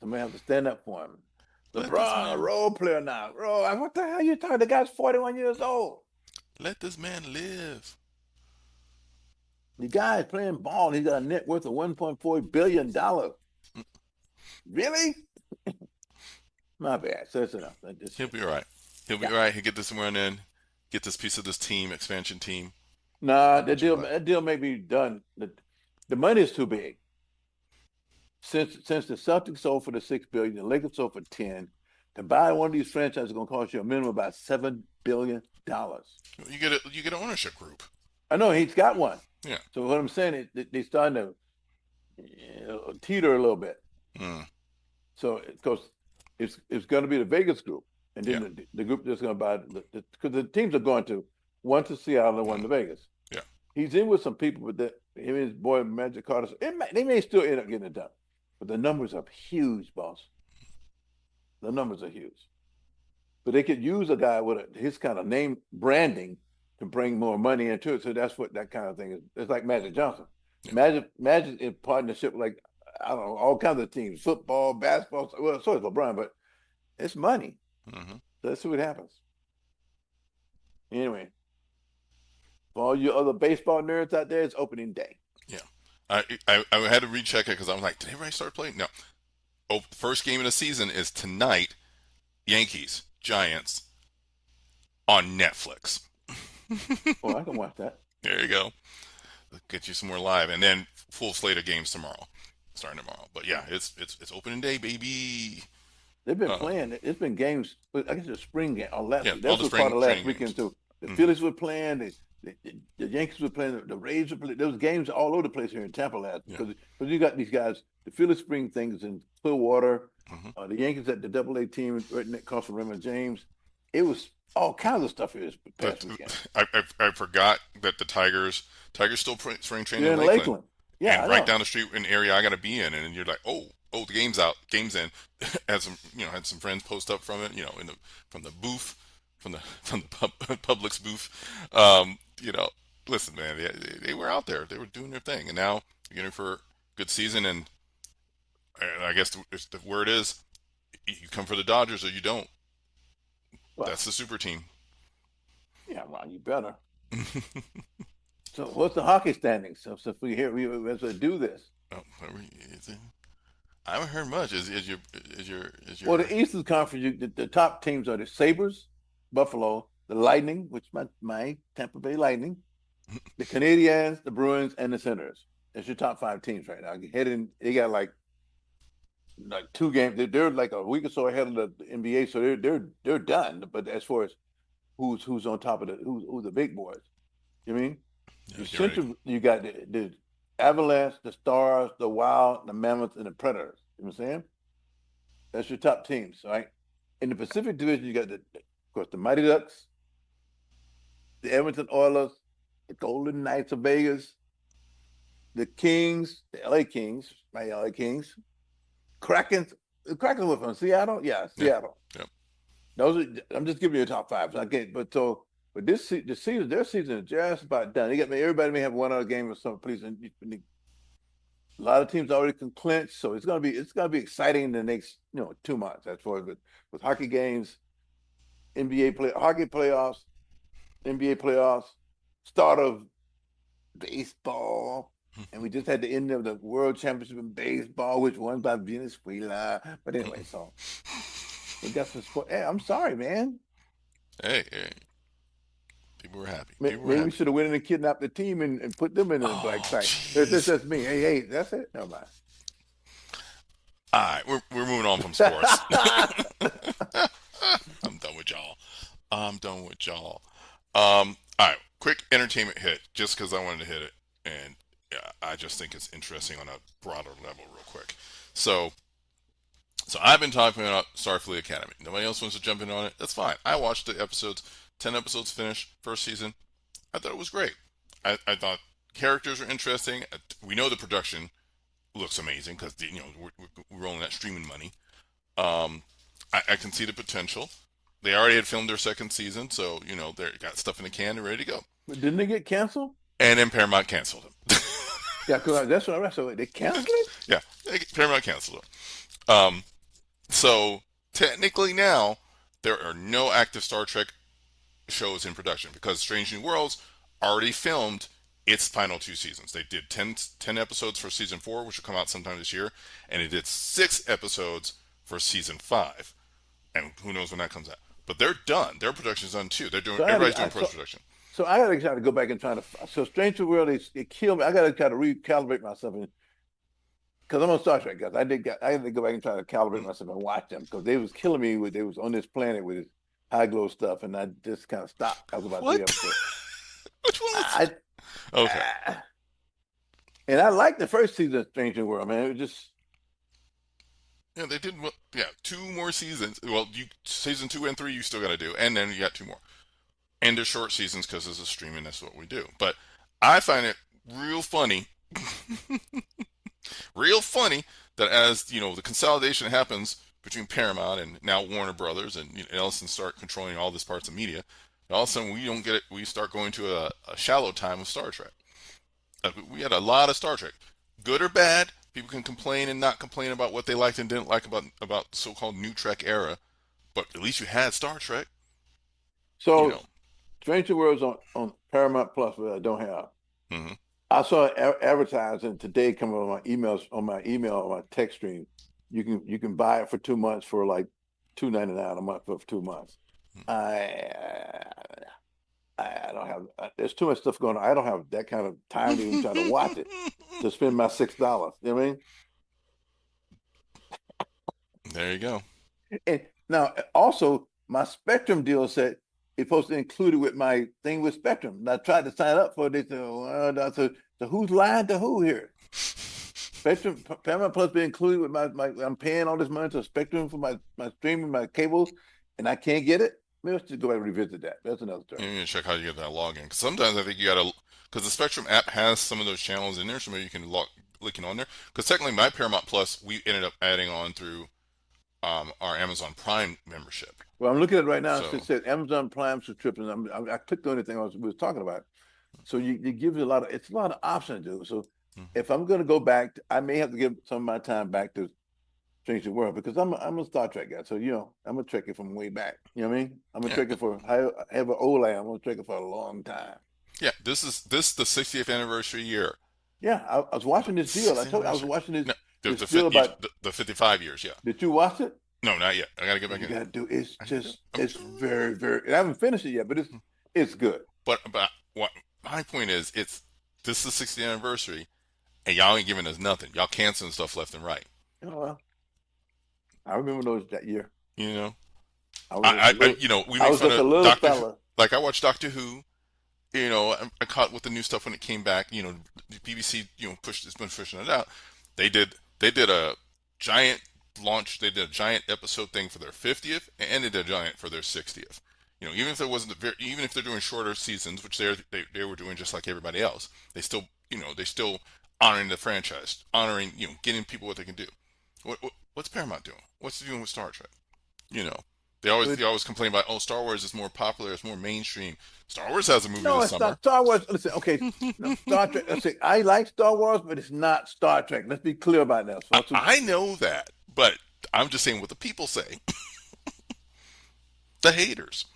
Somebody have to stand up for him. let this LeBron, a man role player now. Bro, what the hell are you talking? The guy's 41 years old. let this man live. The guy's playing ball. And he's got a net worth of $1.4 billion. Really? My bad. So that's enough. He'll be all right. He'll be Yeah. all right. He'll get this run in, get this piece of this team, expansion team. Nah, Not much of a that deal may be done. The money is too big. Since the Celtics sold for the 6 billion, the Lakers sold for 10. To buy one of these franchises is going to cost you a minimum of about $7 billion. you get an ownership group. I know he's got one. Yeah. So what I'm saying is they're starting to teeter a little bit. Mm. So because it's going to be the Vegas group, and Yeah. then the group that's going to buy because the teams are going to one to Seattle and one Mm. to Vegas. Yeah. He's in with some people, but him and his boy Magic Carter, they may still end up getting it done, but the numbers are huge, boss. The numbers are huge. But they could use a guy with his kind of name branding to bring more money into it. So that's what that kind of thing is. It's like Magic Johnson. Yeah. Magic in partnership with, like, I don't know, all kinds of teams, football, basketball. Well, so is LeBron, but it's money. Mm-hmm. So let's see what happens. Anyway, for all you other baseball nerds out there, it's opening day. Yeah. I had to recheck it because I was like, did everybody start playing? No. Oh, the first game of the season is tonight. Yankees, Giants. on Netflix. Oh, I can watch that. There you go. Get you some more live, and then full slate of games tomorrow, starting tomorrow. But yeah, it's opening day, baby. They've been Um, playing. It's been games. I guess it's spring game or last yeah, week. all That's the what part spring of last training weekend games. too. The Hmm. Phillies were playing. The Yankees were playing. The Rays were playing. There was games all over the place here in Tampa last Yeah. because you got these guys. The Phillies spring things in Clearwater. Hmm. The Yankees at the Double A team right across from Raymond James. It was all kinds of stuff here this past But weekend. I forgot that the Tigers still spring training You're in in Lakeland, Lakeland. Yeah, and I right know. down the street, an area I got to be in, and you're like, oh, the game's out, game's in. Had some friends post up from it, from the booth, from the Publix booth. Listen, man, they were out there, they were doing their thing, and now you're in for a good season, and I guess the word is you come for the Dodgers or you don't. Well, That's the super team. yeah, well, you better. So, what's the hockey standings? So if we as we do this. Oh, I haven't heard much. Well, the Eastern Conference, the top teams are the Sabres, Buffalo, the Lightning, which my Tampa Bay Lightning, the Canadiens, the Bruins, and the Senators. That's your top five teams right now. Heading, they got like two games. They're like a week or so ahead of the NBA, so they're done. But as far as who's on top of who's the big boys, you mean Yeah, the get ready. Central? You got the Avalanche, the Stars, the Wild, the Mammoths, and the Predators. You know what I'm saying? That's your top teams, right? In the Pacific Division, you got of course, the Mighty Ducks, the Edmonton Oilers, the Golden Knights of Vegas, the Kings, the LA Kings, my LA Kings, Kraken. The Kraken were from Seattle, yeah, Yeah, Seattle. yep. Those are. I'm just giving you a top five. So I get, but the season, their season is just about done. Everybody may have one other game or something. Please, and a lot of teams already can clinch, so it's gonna be exciting in the next 2 months. That's for with hockey games, hockey playoffs, NBA playoffs, start of baseball, and we just had the end of the World Championship in baseball, which won by Venezuela. But anyway, so we got some sport. Hey, I'm sorry, man. Hey, people were happy. People were Maybe we happy. should have went in and kidnapped the team and put them in the black Oh, site. That's jeez. just me. Hey, that's it. Never mind. All right, we're moving on from sports. I'm done with y'all. I'm done with y'all. All right, quick entertainment hit, just because I wanted to hit it, and yeah, I just think it's interesting on a broader level, real quick. So, so I've been talking about Starfleet Academy. Nobody else wants to jump in on it. That's fine. I watched the episodes. 10 episodes finished, first season. I thought it was great. I thought characters are interesting. We know the production looks amazing because we're rolling that streaming money. Um, I can see the potential. They already had filmed their second season, so they got stuff in the can and ready to go. But didn't they get canceled? And then Paramount canceled them. Yeah, because that's what I read. So they canceled it. Yeah, Paramount canceled them. So technically now there are no active Star Trek shows in production because Strange New Worlds already filmed its final 2 seasons. They did 10 episodes for season 4, which will come out sometime this year, and it did 6 episodes for season 5. And who knows when that comes out. But they're done. Their production's done too. So Everybody's doing post production. I got to try to go back and try to. So Strange New World, it killed me. I got to try to recalibrate myself because I'm on Star Trek, guys. I had to go back and try to calibrate myself and watch them because they was killing me with they was on this planet with this high glow stuff, and I just kind of stopped. I was about three What? episodes. Which one was? I, Okay. and I liked the first season of Strange New World, man. It was just Yeah, they did. Well, yeah, 2 more seasons. Well, season 2 and 3 you still got to do, and then you got 2 more. And they're short seasons because this is streaming. That's what we do. But I find it real funny, real funny that as the consolidation happens between Paramount and now Warner Brothers, and Ellison start controlling all these parts of media. All of a sudden, we don't get it. We start going to a shallow time of Star Trek. We had a lot of Star Trek, good or bad. People can complain and not complain about what they liked and didn't like about the so-called New Trek era, but at least you had Star Trek. You so know. Strange New World's on Paramount Plus, but I don't have. Hmm. I saw advertising today coming on my email on my text stream. You can buy it for 2 months for like $2.99 a month for 2 months. I I don't have. There's too much stuff going on. I don't have that kind of time to even try to watch it to spend my $6. You know what I mean? There you go. And now, also, my Spectrum deal said it's supposed to include it with my thing with Spectrum. And I tried to sign up for it. They said, well, so who's lying to who here? Spectrum, Paramount Plus be included with my I'm paying all this money to Spectrum for my streaming, my cables, and I can't get it. Maybe let's just go back and revisit that. That's another story. You need to check how you get that login. Because sometimes I think you gotta, because the Spectrum app has some of those channels in there, so maybe you can link it on there. Because technically, my Paramount Plus, we ended up adding on through our Amazon Prime membership. Well, I'm looking at it right now. So It says Amazon Prime subscription. I clicked on anything we was talking about. So you give you a lot of it's a lot of options, dude. So if I'm going to go back, I may have to give some of my time back to Strange New World because I'm a Star Trek guy. So I'm a Trekkie from way back. You know what I mean? I'm a yeah, Trekkie for however old I am. I'm a Trekkie for a long time. yeah, this is the 60th anniversary year. Yeah, I was watching this deal. I 60th told you I was anniversary. watching No, this deal about. the 55 years. Yeah. Did you watch it? No, not yet. I gotta get back You in. gotta do. It's very very. I haven't finished it yet, but it's good. But what my point is, this is the 60th anniversary, and y'all ain't giving us nothing. Y'all canceling stuff left and right. Oh well, I remember those that year. You know, I was we I make was fun just a of little Doctor. fella. Like I watched Doctor Who. I caught with the new stuff when it came back. The BBC, has been pushing it out. They did a giant launch. They did a giant episode thing for their 50th, and they did a giant for their 60th. Even if there wasn't even if they're doing shorter seasons, which they were doing just like everybody else, they still honoring the franchise, honoring getting people what they can do. What's Paramount doing? What's it doing with Star Trek? You know, they always complain about, oh, Star Wars is more popular, it's more mainstream. Star Wars has a movie No, this it's summer. not Star Wars. Listen, okay, no, Star Trek. Let's say I like Star Wars, but it's not Star Trek. Let's be clear about that. So I know that, but I'm just saying what the people say. The haters.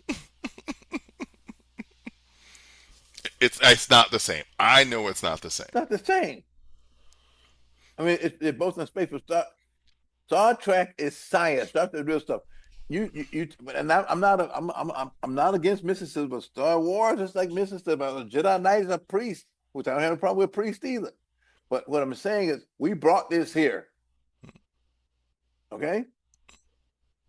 It's not the same. I know it's not the same. it's not the same. I mean, they're both in space, but Star Trek is science. That's the real stuff. And I'm not against mysticism, but Star Wars is like mysticism. A Jedi Knight is a priest, which I don't have a problem with priest either. But what I'm saying is, we brought this here. Okay,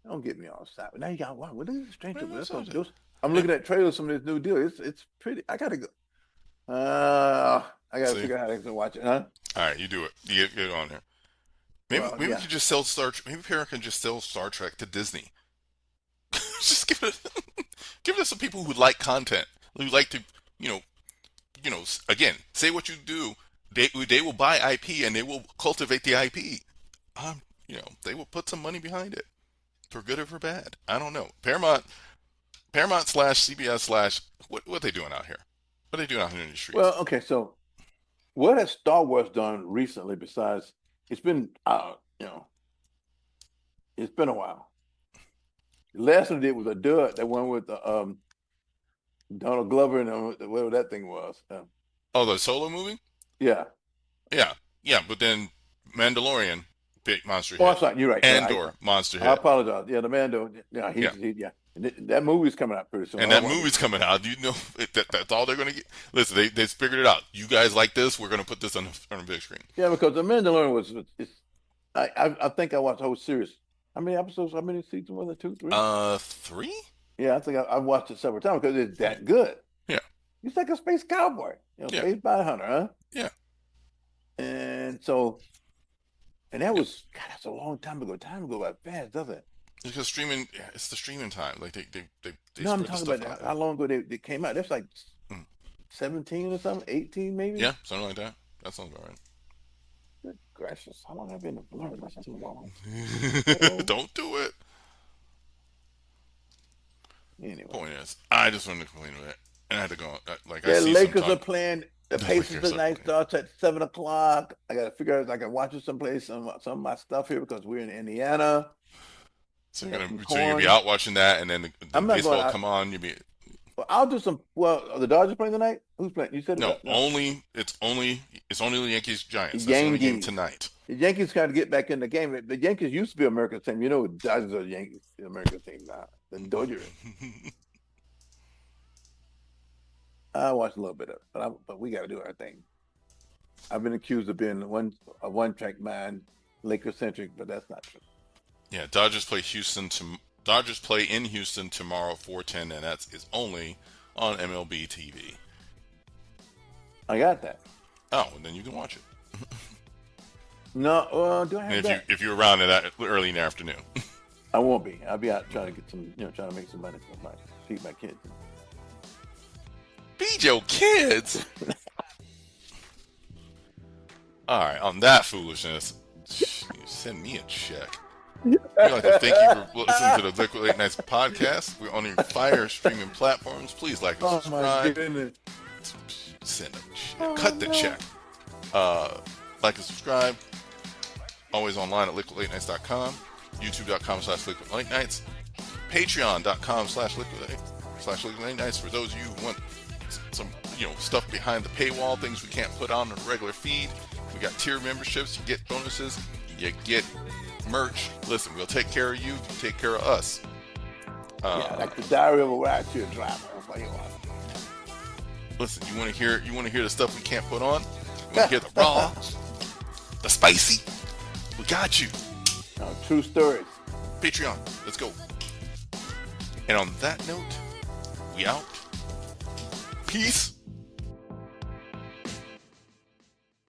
don't get me all sad. Now you got what is Stranger Things? I'm looking at trailers from this new deal. It's pretty. I gotta go. I gotta figure out how to watch it, huh? All right, you do it. You get on there. Maybe we could just sell Maybe Paramount can just sell Star Trek to Disney. Just give it to some people who like content, who like to, again, say what you do. They will buy IP and they will cultivate the IP. They will put some money behind it, for good or for bad. I don't know. Paramount slash CBS slash what are they doing out here? What are they doing out here in the streets? Well, okay, so what has Star Wars done recently besides it's been it's been a while. The last one they did was a dud, that one with the Donald Glover and whatever that thing was. The Solo movie? Yeah. Yeah, but then Mandalorian, big monster hit. Oh, I'm sorry, you're right. Andor, monster hit. I apologize. Yeah, the Mando. Yeah, yeah. And that movie's coming out pretty soon. And that movie's coming out. That's all they're going to get. Listen, they figured it out. You guys like this? We're going to put this on a big screen. Yeah, because the Mandalorian I think I watched the whole series. How many episodes? How many seasons was it? 2, 3? 3? Yeah, I think I've watched it several times because it's that good. Yeah. He's like a space cowboy, space bounty hunter, huh? Yeah. And that was, God, that's a long time ago. Time ago by fast, doesn't it? Because streaming, it's the streaming time. Like they No, I'm talking about how long ago they came out. That's like 17 or something, 18 maybe. Yeah, something like that. That sounds about right. Good gracious, how long have I been in Florida? That's too long. Don't do it. Anyway, point is, I just wanted to complain about it, and I had to go. The Lakers are playing. The Pacers tonight starts at 7:00. I got to figure out if I can watch it someplace. Some of my stuff here because we're in Indiana. So you'll be out watching that, and then the baseball come on. You'll be. Well, I'll do some. Well, are the Dodgers playing tonight? Who's playing? You said no. It's only the Yankees Giants. That's Yankees the game tonight. The Yankees kind of get back in the game. The Yankees used to be America's team. You know, Dodgers are the Yankees, the American team now. The Dodgers. I watched a little bit of it, but we got to do our thing. I've been accused of being a one-track mind, Laker-centric, but that's not true. Yeah, Dodgers play Dodgers play in Houston tomorrow, 4:10, and that is only on MLB TV. I got that. Oh, and then you can watch it. No, do I have that? If you're around at that early in the afternoon. I won't be. I'll be out trying to get some, trying to make some money for feed my kids. Feed your kids. All right, on that foolishness, send me a check. We'd like to thank you for listening to the Liquid Late Nights podcast. We're on your fire streaming platforms. Please like and subscribe. Oh my goodness. Send a check. Cut the check. Like and subscribe. Always online at liquidlatenights.com. YouTube.com/liquidlatenights. Patreon.com/liquidlatenights for those of you who want some, stuff behind the paywall, things we can't put on the regular feed. We got tier memberships. You get bonuses. You get merch. Listen, we'll take care of you. You take care of us. Like the Diary of a Rideshare Driver. Listen, you want to hear the stuff we can't put on? You want to hear the raw, the spicy? We got you. True stories. Patreon. Let's go. And on that note, we out. Peace.